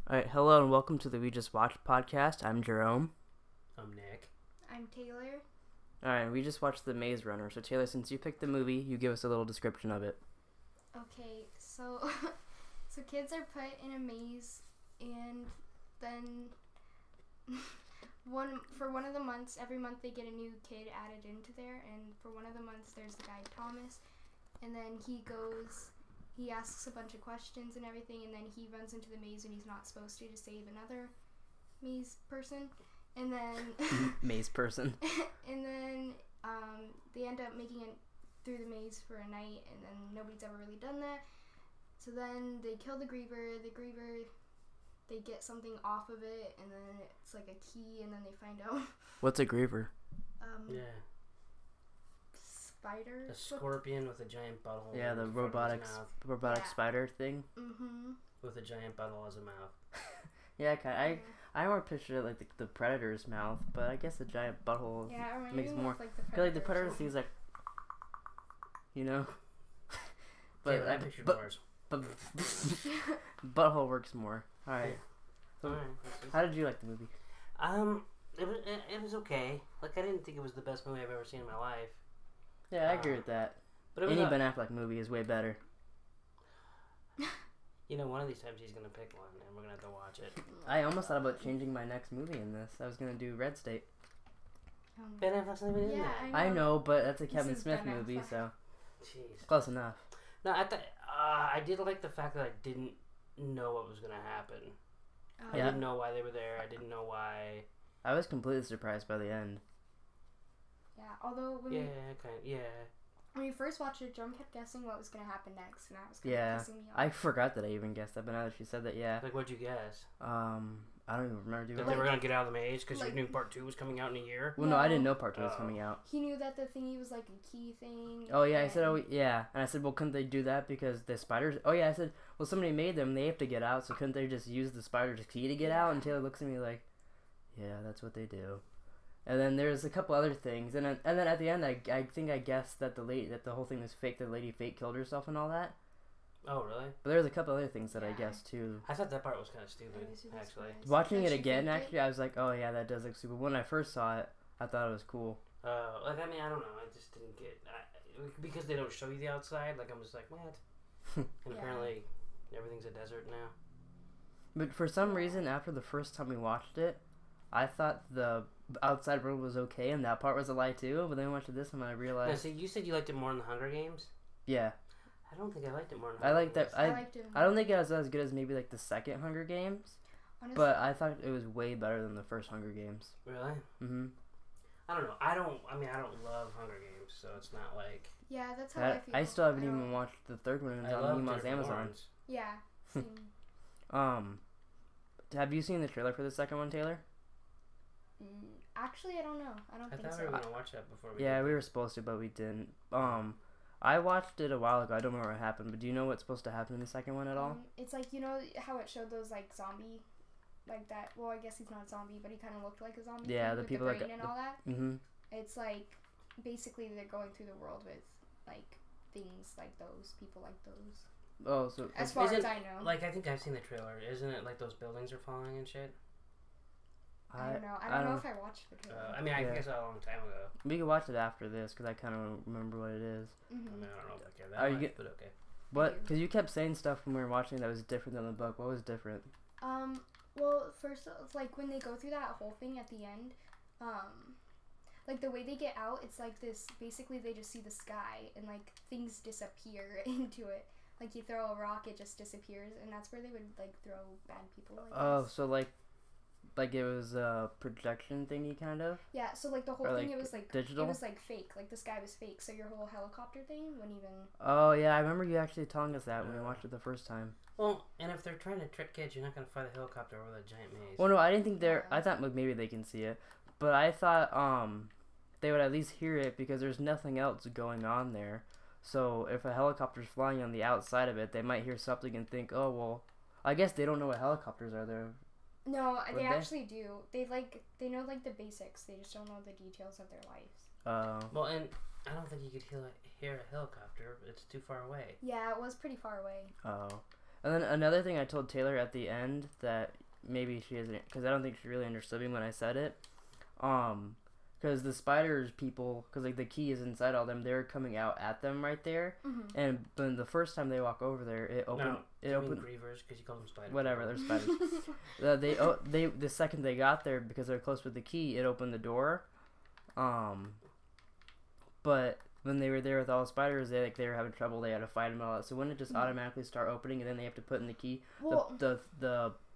Alright, hello and welcome to the We Just Watched podcast. I'm Jerome. I'm Nick. I'm Taylor. Alright, we just watched The Maze Runner. So Taylor, since you picked the movie, you give us a little description of it. Okay, so so kids are put in a maze, and then for one of the months, every month they get a new kid added into there, and for one of the months there's the guy Thomas, and then he asks a bunch of questions and everything, and then he runs into the maze when he's not supposed to save another maze person, and then Maze person. and then they end up making it through the maze for a night, and then nobody's ever really done that. So then they kill the griever. They get something off of it, and then it's like a key, and then they find out What's a griever? Yeah. Spider. A scorpion with a giant butthole. Yeah, the in front of his robotic Yeah. spider thing. Mm-hmm. mouth, with a giant butthole as a mouth. Yeah, I more pictured it like the predator's mouth, but I guess a giant butthole Yeah, I remember makes you more. with, like the I feel like the predator. predator seems like, you know. But I pictured Mars. but butthole works more. All right. So, Alright. how did you like the movie? It was okay. Like, I didn't think it was the best movie I've ever seen in my life. Yeah, I agree with that. But it was Any Ben Affleck movie is way better. You know, one of these times he's gonna pick one, and we're gonna have to watch it. I almost thought about changing my next movie in this. I was gonna do Red State. Ben Affleck's not even in Yeah, that. I know, but that's a This Kevin is Smith Ben movie, Affleck. so Jeez. close enough. No, I did like the fact that I didn't know what was gonna happen. I Yeah. didn't know why they were there. I didn't know why. I was completely surprised by the end. Yeah, although when Mm-hmm. we first watched it, Jerome kept guessing what was going to happen next, and that was kind Yeah, of pissing me off. I forgot that I even guessed that, but now that she said that, yeah. Like, what'd you guess? I don't even remember doing That that. they were gonna get out of the maze because like- you knew part 2 was coming out in a year. Well, no, I No. didn't know part 2 was Oh. coming out. He knew that the thingy was like a key thing. Oh, yeah, I and- said, oh, yeah. And I said, well, couldn't they do that because the spiders... Oh, yeah, I said, well, somebody made them, they have to get out, so couldn't they just use the spider's key to get out? And Taylor looks at me like, yeah, that's what they do. And then there's a couple other things, and then at the end, I think I guessed that the whole thing was fake, the lady fake killed herself and all that. Oh, really? But there's a couple other things that I Yeah. guessed, too. I thought that part was kind of stupid, I was really actually. surprised. Watching That it she again, faked it? actually, I was like, oh, yeah, that does look super. When I first saw it, I thought it was cool. Like, I mean, I don't know. I just didn't get... because they don't show you the outside, like, I'm just like, what? And Yeah. apparently, everything's a desert now. But for some reason, after the first time we watched it, I thought the outside world was okay, and that part was a lie, too. But then we watched this one, and I Now, realized, see, you said you liked it more than the Hunger Games? yeah. I don't think I liked it more than I Hunger like that. Games. I liked it. I don't think it was as good as maybe like the second Hunger Games, Honestly, but I thought it was way better than the first Hunger Games. Really? Mm-hmm. I don't know. I don't love Hunger Games, so it's not like... yeah, that's how I feel. I still haven't don't- even watched the third one. It's I on love Nemo's Jennifer Amazon. Lawrence. Yeah. Same. Have you seen the trailer for the second one, Taylor? Actually, I don't know. I don't I think thought so. we were going to watch that before we Yeah, did we that. were supposed to, but we didn't. I watched it a while ago. I don't remember what happened, but do you know what's supposed to happen in the second one at all? It's like, you know how it showed those like zombie, like that. Well, I guess he's not a zombie, but he kind of looked like a zombie. Yeah, thing the with people the that brain got- and all that. Mm-hmm. It's like basically they're going through the world with like things like those, people like those. Oh, so As far Isn't- as I know. Like, I think I've seen the trailer. Isn't it like those buildings are falling and shit? I don't know. I don't know if I watched the trailer. I mean, I Yeah. guess a long time ago. we could watch it after this because I kind of remember what it is. I mean, I don't know if I care Are that you much, get- but okay. What? Because you kept saying stuff when we were watching that was different than the book. What was different? Well, first, it's like when they go through that whole thing at the end, like the way they get out, it's like this. Basically, they just see the sky and like things disappear into it. Like you throw a rock, it just disappears, and that's where they would like throw bad people. I Oh, guess. so like it was a projection thingy, kind of. Yeah. So like the whole Or, thing, like, it was like digital? It was like fake. Like the sky was fake. So your whole helicopter thing wouldn't even. Oh yeah, I remember you actually telling us that when we watched it the first time. Well, and if they're trying to trick kids, you're not going to fly the helicopter over that giant maze. Well, no, I didn't think they're. Yeah. I thought like, maybe they can see it, but I thought they would at least hear it because there's nothing else going on there. So if a helicopter's flying on the outside of it, they might hear something and think, oh well. I guess they don't know what helicopters are there. No, Would they they? actually do. They know like the basics. They just don't know the details of their lives. Well, and I don't think you could hear a helicopter. It's too far away. Yeah, it was pretty far away. Oh. And then another thing I told Taylor at the end that maybe she isn't, because I don't think she really understood me when I said it. Because the spiders people, because like the key is inside all them, they're coming out at them right there. Mm-hmm. And then the first time they walk over there, it opened. No, it opened. Grievers, because you call them spiders. Whatever, they're spiders. They the second they got there, because they're close with the key, it opened the door. But when they were there with all the spiders, they were having trouble. They had to fight them all out. So wouldn't it just automatically start opening, and then they have to put in the key, Well, the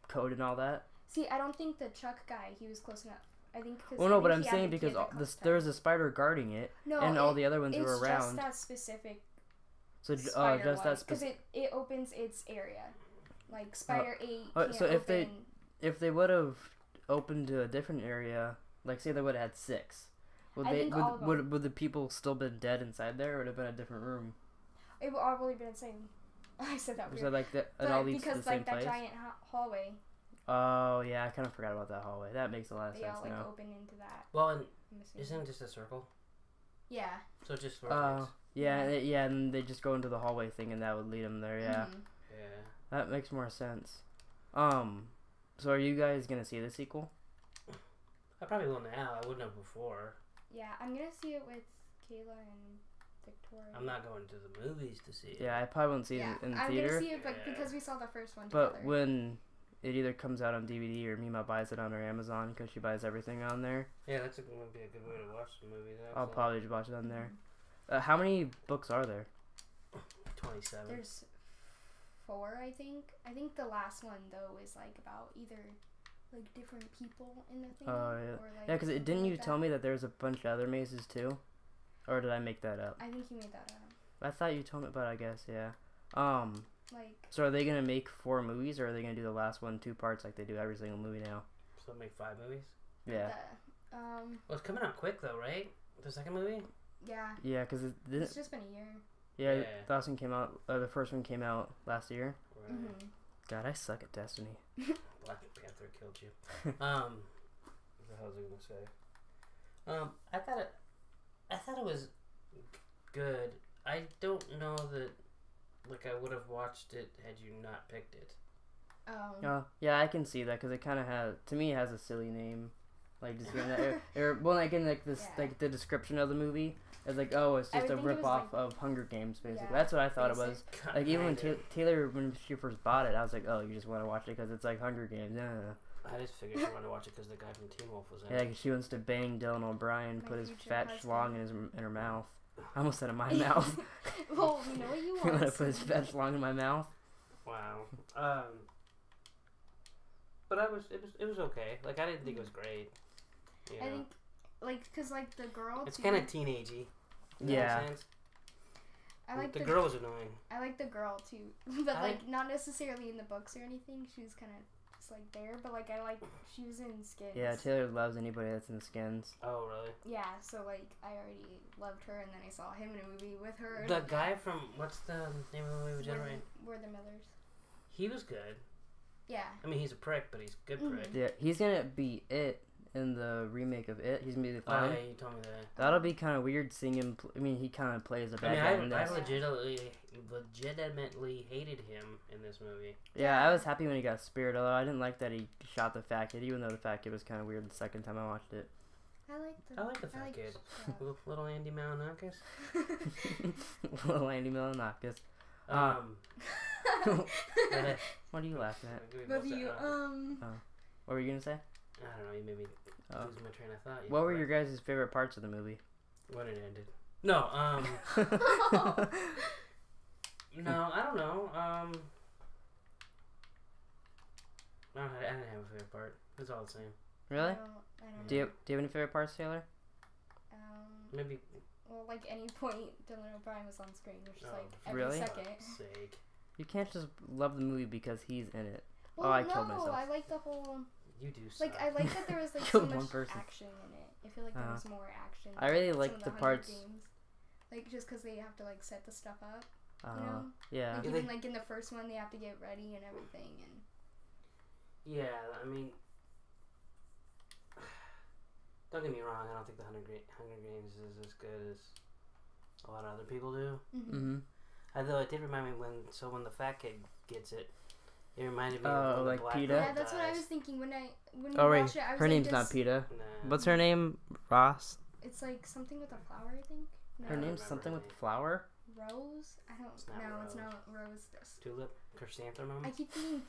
code and all that? see, I don't think the Chuck guy, he was close enough. I think because. Well, no, but I'm saying because there was a spider guarding it, and all the other ones were around. It's just that specific. So just that because it opens its area, like Spider 8. Can't so open... if they would have opened to a different area, like say they would have had 6, would the people still been dead inside there, or would it have been a different room? It would probably been the same. I said that weird. So like it all leads to the same place. Because like that giant hallway. Oh yeah, I kind of forgot about that hallway. That makes a lot of sense They all now. open into that. Well, and isn't it just a circle? Yeah. So it just rotates. Yeah, and they just go into the hallway thing, and that would lead them there. Yeah. Mm-hmm. Yeah. That makes more sense. So are you guys gonna see the sequel? I probably will now. I wouldn't have before. Yeah, I'm gonna see it with Kayla and Victoria. I'm not going to the movies to see it. Yeah, I probably won't see it in the theater. I'm gonna see it, but because we saw the first one But together. when it either comes out on DVD or Mima buys it on her Amazon because she buys everything on there. Yeah, that's going to be a good way to watch the movie. I'll probably just watch it on there. How many books are there? 27. There's 4, I think. I think the last one though is like about either like different people in the thing. Oh yeah. Or, like, Yeah, because didn't you like tell me that there's a bunch of other mazes too, or did I make that up? I think you made that up. I thought you told me, but I guess yeah. Like. So are they gonna make 4 movies, or are they gonna do the last one 2 parts like they do every single movie now? So make 5 movies? Yeah. Well, it's coming out quick though, right? The second movie? Yeah. Yeah, because it's just been a year. Yeah, the last one came out. The first one came out last year. Right. Mm-hmm. God, I suck at Destiny. Black Panther killed you. What the hell was I gonna say? I thought it was good. I don't know that. Like I would have watched it had you not picked it. Yeah, I can see that because it kind of has, to me, it has a silly name, like just hearing that. Well, like in like this, like the description of the movie, it's like, oh, it's just a rip off of Hunger Games, basically. Yeah, that's what I thought it was. Like even when Taylor, when she first bought it, I was like, oh, you just want to watch it because it's like Hunger Games. Yeah. I just figured she wanted to watch it because the guy from Teen Wolf was in it. Yeah, because she wants to bang Dylan O'Brien, put his fat schlong in her mouth. I almost said in my mouth. Well, you know what you want. You want to put his fat schlong in my mouth? Wow. But it was okay. Like I didn't think it was great. You know? I think, like, cause like the girl. It's kind of teenagey. Yeah. I like the girl was annoying. I like the girl too, but like not necessarily in the books or anything. She was kind of just like there, but like she was in Skins. Yeah, Taylor loves anybody that's in Skins. Oh really? Yeah, so like I already loved her, and then I saw him in a movie with her. The guy from what's the name of the movie with Jerome? We're the Millers. He was good. Yeah. I mean, he's a prick, but he's a good prick. Yeah, he's gonna be It in the remake of It. He's gonna be the clown. Oh, yeah, you told me that. That'll be kind of weird seeing him. I mean, he kind of plays a bad guy in this. I legitimately hated him in this movie. Yeah, I was happy when he got speared, although I didn't like that he shot the fat kid, even though the fat kid was kind of weird the second time I watched it. I like the fat kid. Little Andy Malinakis. Little Andy Malinakis. What are you laughing at? Love you. What were you gonna say? I don't know. You made me lose my train of thought. What were your guys' favorite parts of the movie? When it ended. No. No, I don't know. I didn't have a favorite part. It's all the same. Really? I don't do you have any favorite parts, Taylor? Maybe. Well, like any point Dylan O'Brien was on screen, which is like every really? second. Sake. You can't just love the movie because he's in it. Well, I killed myself. I like the whole. You do suck. Like I like that there was like so much person. action in it. I feel like there was more action. I really like the parts. Games. Like just because they have to like set the stuff up. You know? Yeah. Like, even like in the first one, they have to get ready and everything, and. Yeah, I mean. Don't get me wrong. I don't think the Hunger Games is as good as a lot of other people do. Mm-hmm. Although it did remind me when the fat kid gets it, It reminded me Oh, of when like the black PETA? girl Yeah, that's what I dies. was thinking when we Oh wait, watched it. I was her like, name's not PETA. Nah. What's her name? Ross. It's like something with a flower, I think. No. Her name's remember something her with name. flower. Rose. I don't. It's not No, Rose. it's not Rose. Tulip? Chrysanthemum? I keep thinking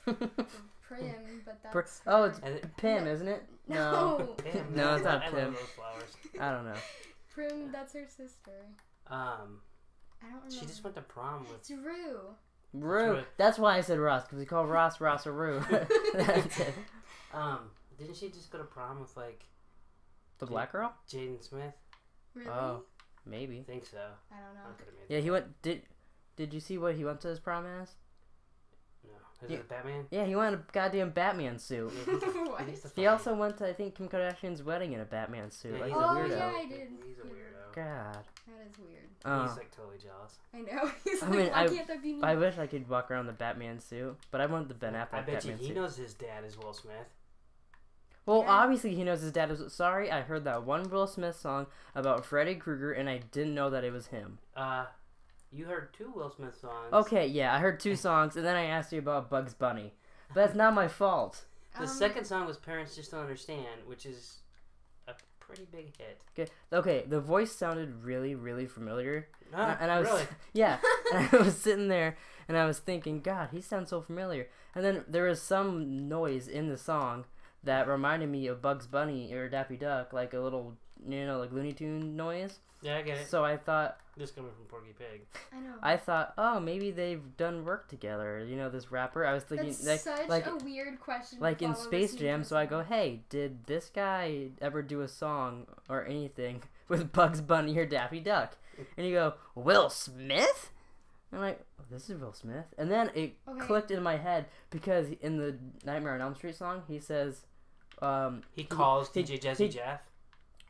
Prim, but that's. Oh, it's And it- Pim, No. isn't it? No. Damn, No, it's not I Pim. love those flowers. I don't know. Prim. That's her sister. I don't remember. She just went to prom with. It's Rue. Rue. right. That's why I said Ross, because we call Ross or Rue. That's it. Didn't she just go to prom with like The black girl? Jaden Smith? Really? Oh, I maybe. think so. I don't I know. could have made Yeah, that he up. went. Did you see what he went to his prom as? No. Is Yeah. it Batman? Yeah, he went in a goddamn Batman suit. Yeah, he's a- What? he's a He fucking- also went to, I think, Kim Kardashian's wedding in a Batman suit. Yeah, Like, he's he's a a Oh, weirdo. yeah, I did. He's a Yeah. weirdo. God. That is weird. He's Oh, like totally jealous. I know. He's I like, mean, why can't that be me? I wish I could walk around the Batman suit, but I want the Ben Affleck I bet you Batman he suit. knows his dad is Will Smith. Well, Yeah. obviously he knows his dad is. Sorry, I heard that one Will Smith song about Freddy Krueger, and I didn't know that it was him. You heard 2 Will Smith songs. Okay, yeah, I heard 2 songs, and then I asked you about Bugs Bunny. But that's not my fault. The second song was Parents Just Don't Understand, which is a pretty big hit. Okay, the voice sounded really, really familiar. And I was, really? yeah, and I was sitting there, and I was thinking, God, he sounds so familiar. And then there was some noise in the song that reminded me of Bugs Bunny or Daffy Duck, like a little, like Looney Tune noise. Yeah, I get it. So I thought, This coming from Porky Pig. I know. oh, maybe they've done work together. This rapper. I was thinking, That's such like a weird question. to like in follow Space listening Jam. to So I this go, song. hey, did this guy ever do a song or anything with Bugs Bunny or Daffy Duck? And you go, Will Smith? I'm like, oh, this is Will Smith. And then it Okay. clicked in my head because in the Nightmare on Elm Street song, he says, He calls he- DJ Jazzy he- Jeff.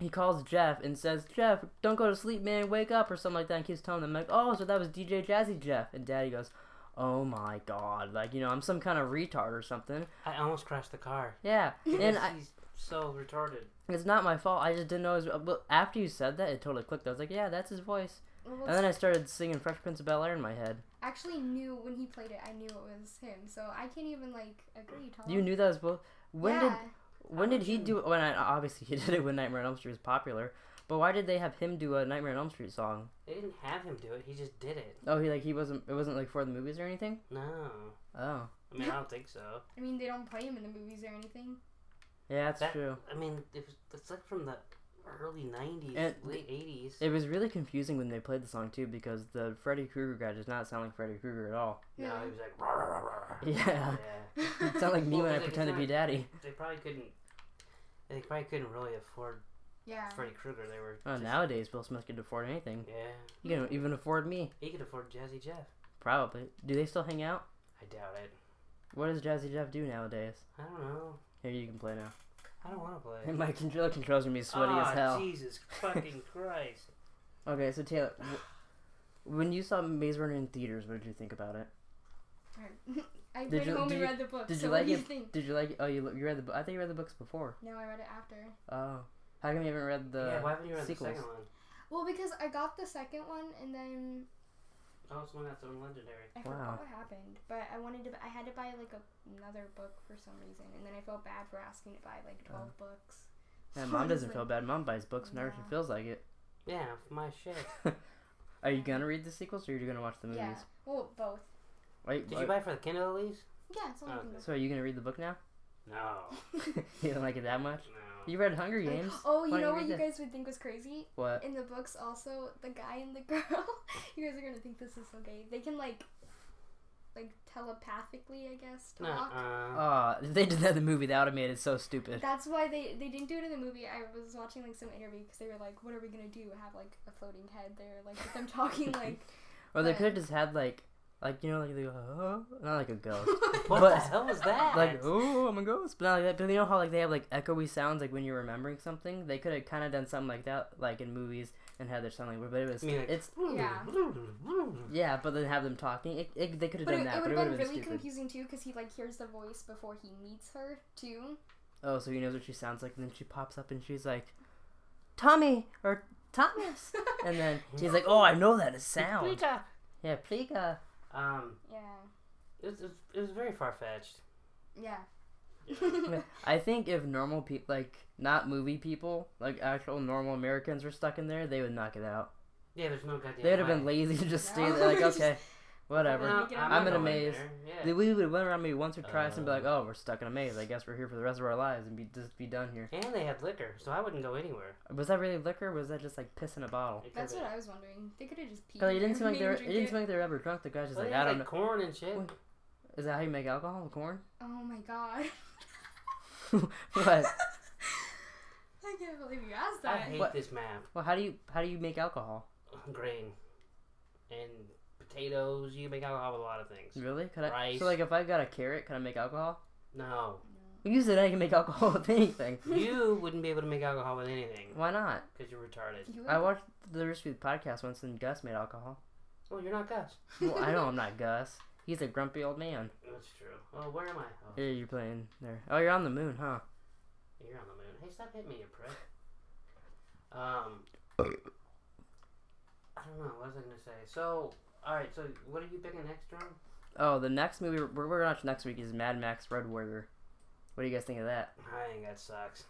he calls Jeff and says, Jeff, don't go to sleep, man, wake up, or something like that, and keeps telling them, like, oh, so that was DJ Jazzy Jeff. And Daddy goes, oh my God, like, I'm some kind of retard or something. I almost crashed the car. Yeah, and He's so retarded. it's not my fault, I just didn't know his, but after you said that, it totally clicked. I was like, yeah, that's his voice. Well, And then I started singing Fresh Prince of Bel-Air in my head. actually knew when he played it. I knew it was him, so I can't even agree. Tom. You knew that was both. When yeah. did he do it? When obviously he did it when Nightmare on Elm Street was popular, but why did they have him do a Nightmare on Elm Street song? They didn't have him do it. He just did it. Oh, it wasn't like for the movies or anything. No. Oh, I mean, I don't think so. I mean, they don't play him in the movies or anything. yeah, that's true. I mean, it's like from the early 90s, And late 80s. It was really confusing when they played the song too because the Freddy Krueger guy does not sound like Freddy Krueger at all. No, Yeah. he was like, rah, rah, rah, rah. Yeah, Yeah. it sounded like me Well, when I like, pretend to it's be not- daddy. They probably couldn't really afford Yeah. Freddy Krueger. They were Oh, just- nowadays Will Smith could afford anything. Yeah. You can even afford me. He could afford Jazzy Jeff. Probably. Do they still hang out? I doubt it. What does Jazzy Jeff do nowadays? I don't know. Here, you can play now. I don't want to play. My controls are me sweaty as hell. Jesus fucking Christ. Okay, so Taylor, when you saw Maze Runner in theaters, what did you think about it? I Did went you- home did and you- read the book. Did so you what like do you it? think? Did you like? Oh, you read the book. I thought you read the books before. No, I read it after. Oh, how come you haven't read the Yeah, why haven't you read sequels? the second one? Well, because I got the second one and then Oh, it's one that's on Legendary. I Wow. forgot what happened. But I had to buy another book for some reason, and then I felt bad for asking to buy 12 books. Yeah, So Mom I was doesn't like, feel bad. Mom buys books whenever she Yeah. feels like it. Yeah, my shit. Are you gonna read the sequels or are you gonna watch the movies? Yeah. Well, both. Wait, Did you buy it for the Kindle at least? Yeah, it's only Okay. Kindle. So are you gonna read the book now? No. You don't like it that much? No. You read Hunger Games. Oh, Why you don't know read what you that? guys would think was crazy? What? In the books, also, the guy and the girl, you guys are gonna think this is so gay. They can, telepathically, I guess, talk. Oh, if they did that in the movie, that would have made it so stupid. That's why they didn't do it in the movie. I was watching, some interview, because they were like, what are we gonna do? Have, a floating head there, with them talking, Or they but- could have just had they go, oh, not like a ghost. What But- the hell was that? Oh, I'm a ghost. But not like that. But you know how they have echoey sounds when you're remembering something? They could have kind of done something like that, in movies, and had their sound but it was I mean, it's Yeah. yeah, but then have them talking. They could have But done it that, would but it have would been have been really stupid. confusing, too, because he, hears the voice before he meets her, too. Oh, so he knows what she sounds like, and then she pops up and she's like, Tommy or Thomas, and then he's like, oh, I know that sound. Pika. Yeah, Plica. Yeah. it was very far fetched. Yeah. I think if normal people, like not movie people, like actual normal Americans were stuck in there, they would knock it out. Yeah, there's no goddamn. They would have been way. lazy to just No. stay there. Like, okay, whatever. No, I'm in a not going maze. there. Yeah. We would went around maybe once or twice and be like, oh, we're stuck in a maze. I guess we're here for the rest of our lives and be done here. And they had liquor, so I wouldn't go anywhere. Was that really liquor? Or was that just like piss in a bottle? It That's could've what I was wondering. They could have just peed. Cause it didn't seem like made they were. him It drink didn't seem like they were ever drunk. The guy's just Well, like, they had, I don't know. corn and shit. Wait. Is that how you make alcohol with corn? Oh my god. What? I can't believe you asked I that. hate What? this map. Well, how do you make alcohol? Grain and potatoes. You can make alcohol with a lot of things. Really? Could I? Rice. So like, if I got a carrot, can I make alcohol? No, You said I can make alcohol with anything. you wouldn't be able to make alcohol with anything Why not? because you're retarded. You I watched the Recipe podcast once, and Gus made alcohol. Well, you're not Gus. Well, I know I'm not Gus. He's a grumpy old man. That's true. Oh, where am I? Oh, Yeah, you're playing there. Oh, you're on the moon, huh? you're on the moon. Hey, stop hitting me, you prick. I don't know. What was I gonna say? So, all right. So, what are you picking next, Jerome? Oh, the next movie we're gonna watch next week is Mad Max Road Warrior. What do you guys think of that? I think that sucks.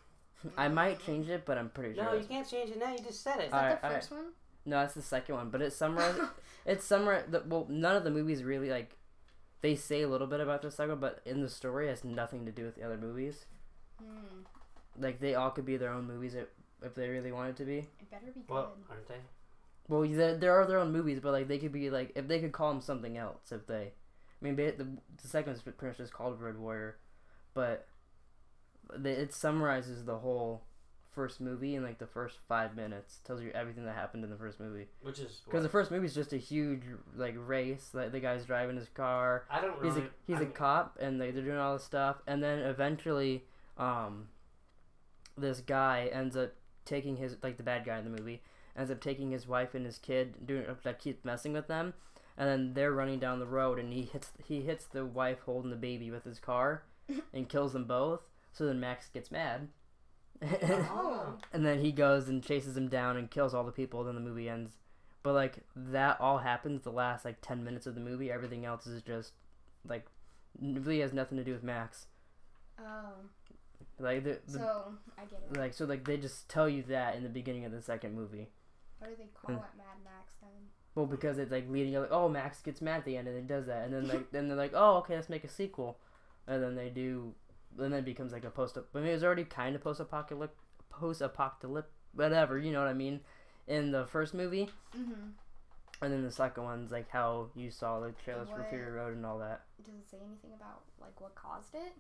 I might change it, but I'm pretty sure. No, you that's- can't change it now. You just said it. Is that Alright, the first one? No, it's the second one, but it's summarized. It's summarized. Well, none of the movies really like. They say a little bit about the second, but in the story, it has nothing to do with the other movies. Hmm. Like they all could be their own movies if they really wanted to be. It better be good. Well, aren't they? Well, there are their own movies, but like they could be like if they could call them something else if they. I mean, the second one's pretty much just called Road Warrior, but it summarizes the whole first movie in like the first 5 minutes. Tells you everything that happened in the first movie. Which is Because the first movie is just a huge like race. Like the guy's driving his car. I don't really. He's a cop, and like they're doing all this stuff, and then eventually, this guy ends up taking his like the bad guy in the movie ends up taking his wife and his kid, doing like keeps messing with them, and then they're running down the road, and he hits the wife holding the baby with his car, and kills them both. So then Max gets mad. Oh. And then he goes and chases him down and kills all the people. Then the movie ends. But like that all happens the last like 10 minutes of the movie. Everything else is just like really has nothing to do with Max. Oh. Like So I get it. like so like they just tell you that in the beginning of the second movie. Why do they call it Mad Max then? Well, because it's like leading up, like, oh, Max gets mad at the end and it does that, and then like then they're like, oh, okay, let's make a sequel, and then they do, then it becomes like a I mean, it was already kind of post-apocalyptic, whatever, you know what I mean, in the first movie, Mm-hmm. and then the second one's like how you saw the trailers for What? Fury Road and all that. Does it say anything about like what caused it?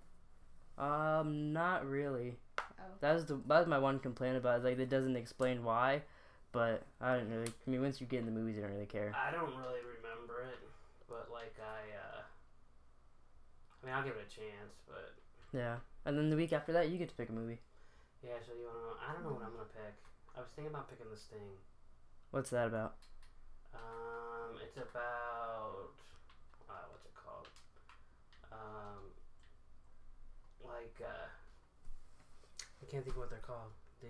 Not really. Oh. That was my one complaint about it. Like it doesn't explain why, but I don't really. I mean, once you get in the movies, you don't really care. I don't really remember it, but like I mean, I'll give it a chance, but Yeah, and then the week after that, you get to pick a movie. yeah. So you wanna know? I don't know what I'm gonna pick. I was thinking about picking The Sting. What's that about? It's about what's it called? I can't think of what they're called. The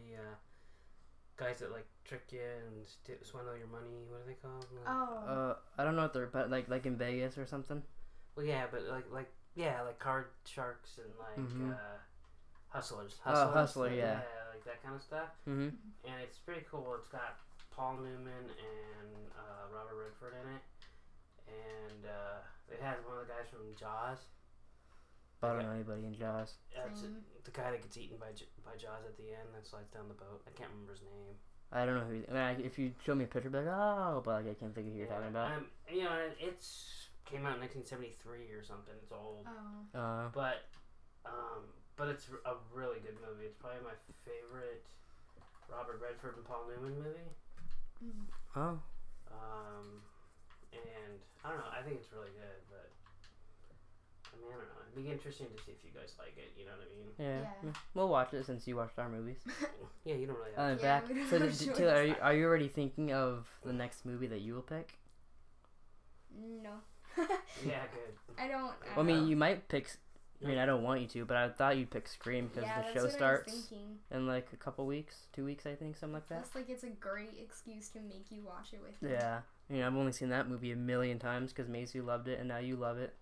guys that like trick you and swindle your money. What are they called? Oh. I don't know what they're but like in Vegas or something. Well, yeah, but like card sharks and like Mhm. hustlers. Hustler, like, yeah. like that kind of stuff. Mm-hmm. And it's pretty cool. It's got Paul Newman and Robert Redford in it, and it has one of the guys from Jaws. I don't know anybody in Jaws. That's Same. the guy that gets eaten by Jaws at the end that slides down the boat. I can't remember his name. I don't know who. I mean, if you show me a picture, I'd be like, oh, but like, I can't think of who you're talking about. You know, it's came out in 1973 or something. It's old, Oh. but it's a really good movie. It's probably my favorite Robert Redford and Paul Newman movie. Mm. Oh. And I don't know. I think it's really good, but I mean, I don't know. It'd be interesting to see if you guys like it. You know what I mean? Yeah. Yeah. We'll watch it since you watched our movies. Yeah, you don't really. Have Yeah, Back. we don't So, have choice. Taylor, are you already thinking of the next movie that you will pick? No. Yeah, good. I don't. Well, I mean, you might pick. I mean, I don't want you to, but I thought you'd pick Scream because yeah, the that's show what starts I was thinking. in like a couple weeks, 2 weeks, I think, something like that. Plus, like, it's a great excuse to make you watch it with me. Yeah. You know, I've only seen that movie a million times because Maisie loved it, and now you love it.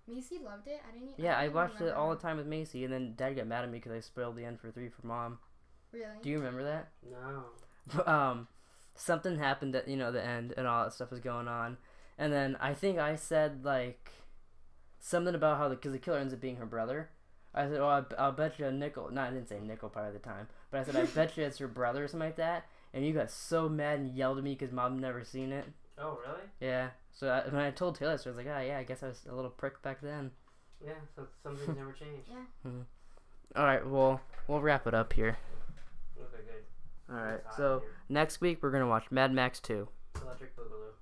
Macy loved it. I didn't. Yeah, I don't watched it remember all her. the time with Macy, and then Dad got mad at me because I spoiled the end for 3 for Mom. Really? Do you remember that? No. Something happened at the end, and all that stuff was going on, and then I think I said like something about how because the killer ends up being her brother. I said, "Oh, I'll bet you a nickel." No, I didn't say nickel part of the time, but I said, "I bet you it's her brother or something like that." And you got so mad and yelled at me because Mom never seen it. Oh, really? Yeah. So when I told Taylor, so I was like, "Ah, yeah, I guess I was a little prick back then." Yeah. So some things never change. Yeah. All right, well, we'll wrap it up here. Okay, good. All right, It's hot so in here. next week we're gonna watch Mad Max 2. Electric Boogaloo.